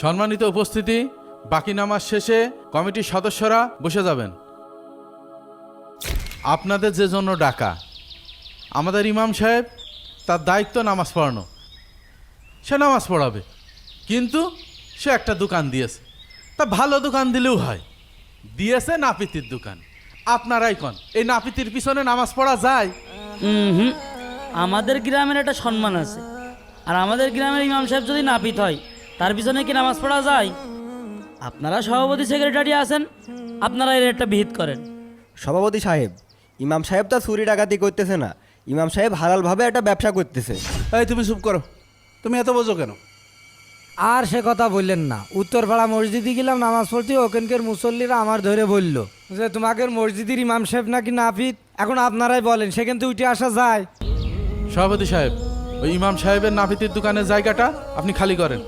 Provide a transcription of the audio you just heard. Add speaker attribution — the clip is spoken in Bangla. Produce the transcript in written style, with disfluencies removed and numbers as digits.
Speaker 1: সম্মানিত উপস্থিতি, বাকি নামাজ শেষে কমিটির সদস্যরা বসে যাবেন। আপনাদের যে জন্য ডাকা, আমাদের ইমাম সাহেব তার দায়িত্ব নামাজ পড়ানো। সে নামাজ পড়াবে, কিন্তু সে একটা দোকান দিয়েছে। তা ভালো দোকান দিলেও হয়, দিয়েছে নাপিতির দোকান। আপনারাই কন, এই নাপিতির পিছনে নামাজ পড়া যায়?
Speaker 2: হুম, আমাদের গ্রামের একটা সম্মান আছে, আর আমাদের গ্রামের ইমাম সাহেব যদি নাপিত হয় তার পিছনে কি নামাজ পড়া যায়? আপনারা সভাপতি সেক্রেটারি আছেন, আপনারা এর একটা বিহিত করেন।
Speaker 3: সভাপতি সাহেব, ইমাম সাহেব তো চুরি ডাকাতি করতেছে না, ইমাম সাহেব হালালভাবে একটা ব্যবসা করতেছে।
Speaker 4: এই তুমি চুপ করো, তুমি এত বোঝো কেন?
Speaker 5: আর সে কথা বললেন না। উত্তরপাড়া মসজিদে গেলাম নামাজ পড়তে, ওখানকার মুসল্লিরা আমার ধরে বলল যে তোমাদের মসজিদের ইমাম সাহেব নাকি নাপিত। এখন আপনারাই বলেন, সেখান থেকে উঠে আসা যায়?
Speaker 1: সভাপতি সাহেব, ওই ইমাম সাহেবের নাপিতির দোকানের জায়গাটা আপনি খালি করেন।